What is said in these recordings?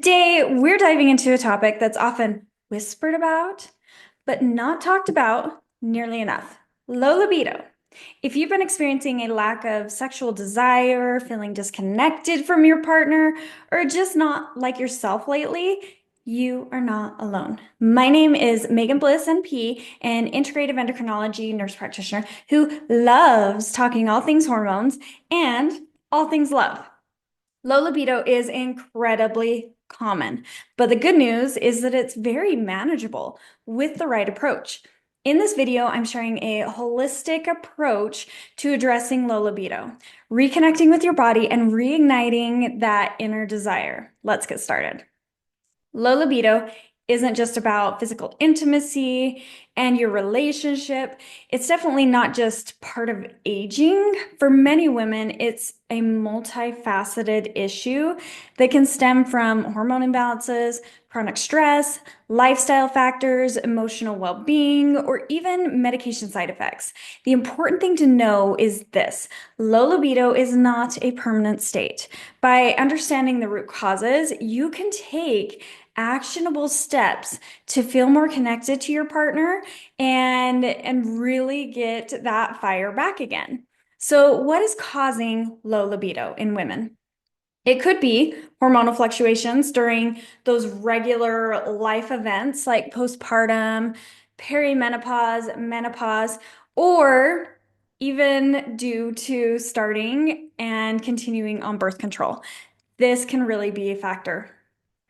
Today, we're diving into a topic that's often whispered about, but not talked about nearly enough: low libido. If you've been experiencing a lack of sexual desire, feeling disconnected from your partner, or just not like yourself lately, you are not alone. My name is Megan Bliss, NP, an integrative endocrinology nurse practitioner who loves talking all things hormones and all things love. Low libido is incredibly common, but the good news is that it's very manageable with the right approach. In this video, I'm sharing a holistic approach to addressing low libido, reconnecting with your body, and reigniting that inner desire. Let's get started. Low libido isn't just about physical intimacy and your relationship. It's definitely not just part of aging. For many women, it's a multifaceted issue that can stem from hormone imbalances, chronic stress, lifestyle factors, emotional well-being, or even medication side effects. The important thing to know is this: low libido is not a permanent state. By understanding the root causes, you can take actionable steps to feel more connected to your partner and really get that fire back again. So, what is causing low libido in women? It could be hormonal fluctuations during those regular life events like postpartum, perimenopause, menopause, or even due to starting and continuing on birth control. This can really be a factor.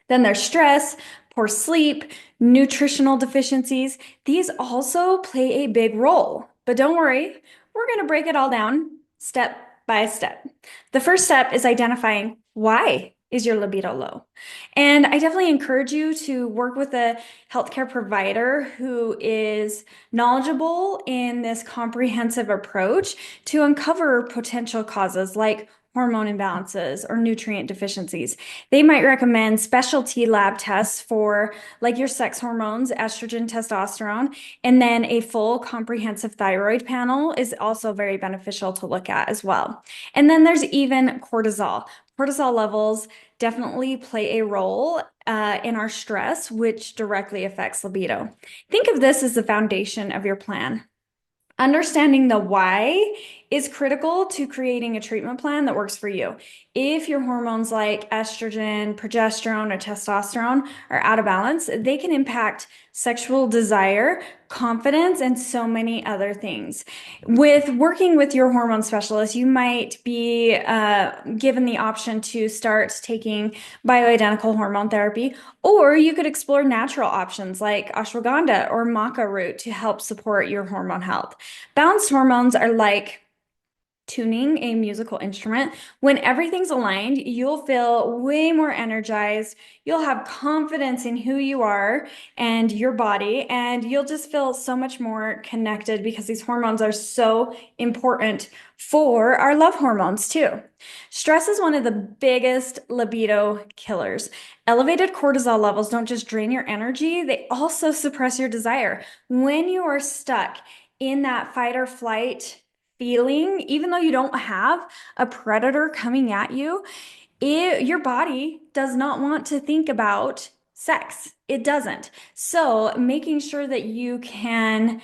Then there's stress, poor sleep, nutritional deficiencies. These also play a big role. But don't worry, we're going to break it all down step by step. The first step is identifying why is your libido low. And I definitely encourage you to work with a healthcare provider who is knowledgeable in this comprehensive approach to uncover potential causes like hormone imbalances or nutrient deficiencies. They might recommend specialty lab tests for like your sex hormones, estrogen, testosterone, and then a full comprehensive thyroid panel is also very beneficial to look at as well. And then there's even cortisol. Cortisol levels definitely play a role in our stress, which directly affects libido. Think of this as the foundation of your plan. Understanding the why is critical to creating a treatment plan that works for you. If your hormones like estrogen, progesterone, or testosterone are out of balance, they can impact sexual desire, confidence, and so many other things. With working with your hormone specialist, you might be given the option to start taking bioidentical hormone therapy, or you could explore natural options like ashwagandha or maca root to help support your hormone health. Balanced hormones are like tuning a musical instrument. When everything's aligned, you'll feel way more energized. You'll have confidence in who you are and your body, and you'll just feel so much more connected because these hormones are so important for our love hormones too. Stress is one of the biggest libido killers. Elevated cortisol levels don't just drain your energy, they also suppress your desire. When you are stuck in that fight or flight feeling, even though you don't have a predator coming at you, your body does not want to think about sex. It doesn't. So making sure that you can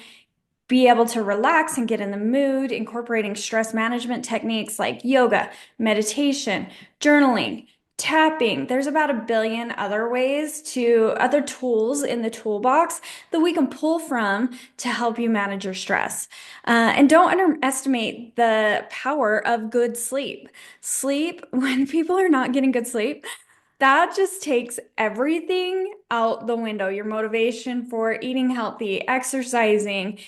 be able to relax and get in the mood, incorporating stress management techniques like yoga, meditation, journaling, tapping. There's about a billion other tools in the toolbox that we can pull from to help you manage your stress. And don't underestimate the power of good sleep. Sleep, when people are not getting good sleep, that just takes everything out the window. Your motivation for eating healthy, exercising,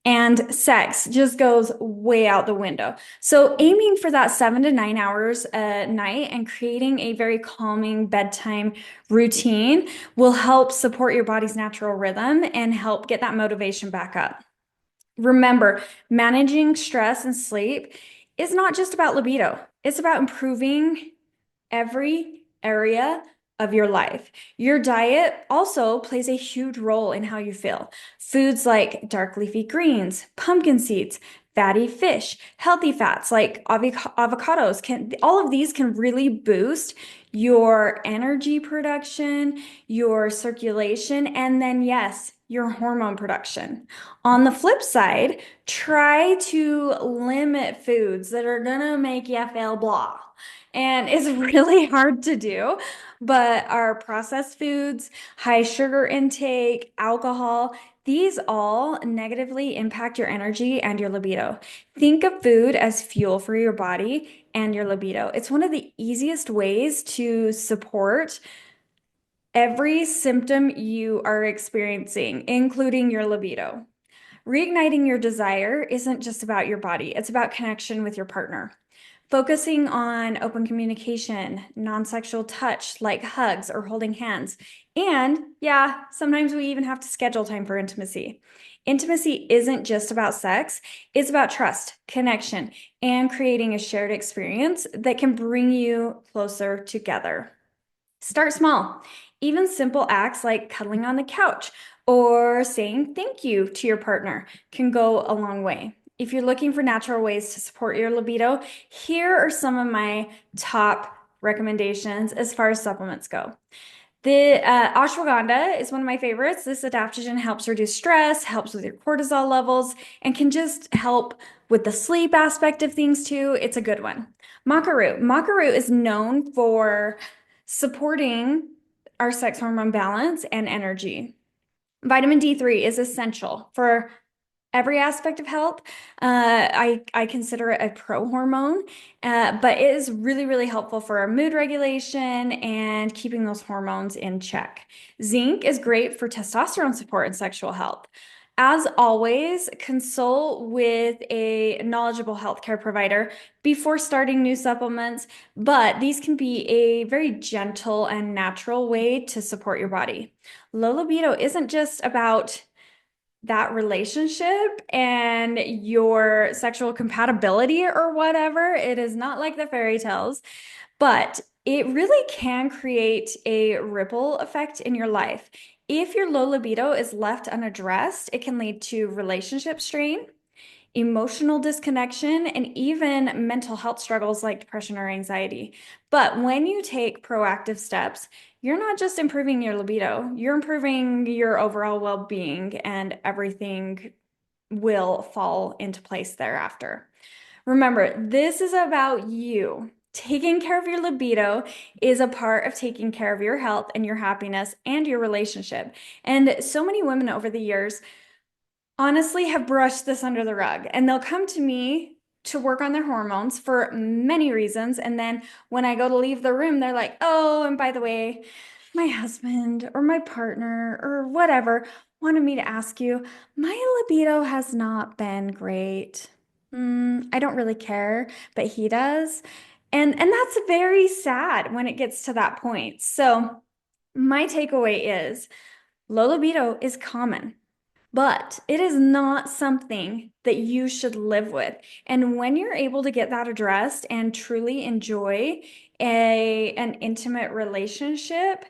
and sex just goes way out the window. So aiming for that 7 to 9 hours a night and creating a very calming bedtime routine will help support your body's natural rhythm and help get that motivation back up. Remember, managing stress and sleep is not just about libido. It's about improving every area of your life. Your diet also plays a huge role in how you feel. Foods like dark leafy greens, pumpkin seeds, fatty fish, healthy fats like avocados all of these can really boost your energy production, your circulation, and then, yes, your hormone production. On the flip side, try to limit foods that are gonna make you feel blah. And it's really hard to do, but our processed foods, high sugar intake, alcohol, these all negatively impact your energy and your libido. Think of food as fuel for your body and your libido. It's one of the easiest ways to support every symptom you are experiencing, including your libido. Reigniting your desire isn't just about your body, it's about connection with your partner. Focusing on open communication, non-sexual touch like hugs or holding hands. And yeah, sometimes we even have to schedule time for intimacy. Intimacy isn't just about sex, it's about trust, connection, and creating a shared experience that can bring you closer together. Start small. Even simple acts like cuddling on the couch or saying thank you to your partner can go a long way. If you're looking for natural ways to support your libido, here are some of my top recommendations as far as supplements go. The ashwagandha is one of my favorites. This adaptogen helps reduce stress, helps with your cortisol levels, and can just help with the sleep aspect of things too. It's a good one. Maca root. Maca root is known for supporting our sex hormone balance and energy. Vitamin D3 is essential for every aspect of health. I consider it a pro-hormone, but it is really, really helpful for our mood regulation and keeping those hormones in check. Zinc is great for testosterone support and sexual health. As always, consult with a knowledgeable healthcare provider before starting new supplements, but these can be a very gentle and natural way to support your body. Low libido isn't just about that relationship and your sexual compatibility or whatever. It is not like the fairy tales, but it really can create a ripple effect in your life. If your low libido is left unaddressed, it can lead to relationship strain, emotional disconnection, and even mental health struggles like depression or anxiety. But when you take proactive steps, you're not just improving your libido, you're improving your overall well-being, and everything will fall into place thereafter. Remember, this is about you. Taking care of your libido is a part of taking care of your health and your happiness and your relationship. And so many women over the years honestly have brushed this under the rug, and they'll come to me to work on their hormones for many reasons. And then when I go to leave the room, they're like, oh, and by the way, my husband or my partner or whatever wanted me to ask you, my libido has not been great. I don't really care, but he does. And that's very sad when it gets to that point. So my takeaway is low libido is common. But it is not something that you should live with. And when you're able to get that addressed and truly enjoy an intimate relationship,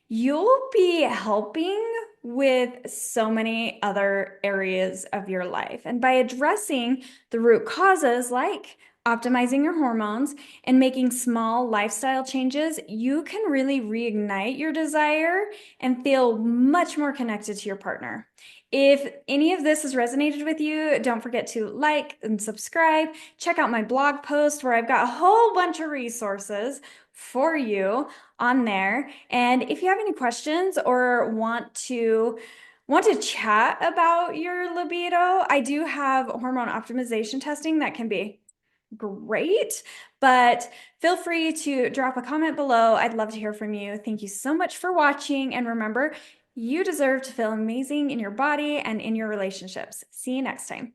you'll be helping with so many other areas of your life. And by addressing the root causes, like optimizing your hormones and making small lifestyle changes, you can really reignite your desire and feel much more connected to your partner. If any of this has resonated with you, don't forget to like and subscribe. Check out my blog post where I've got a whole bunch of resources for you on there. And if you have any questions or want to chat about your libido, I do have hormone optimization testing that can be great, but feel free to drop a comment below. I'd love to hear from you. Thank you so much for watching. And remember, you deserve to feel amazing in your body and in your relationships. See you next time.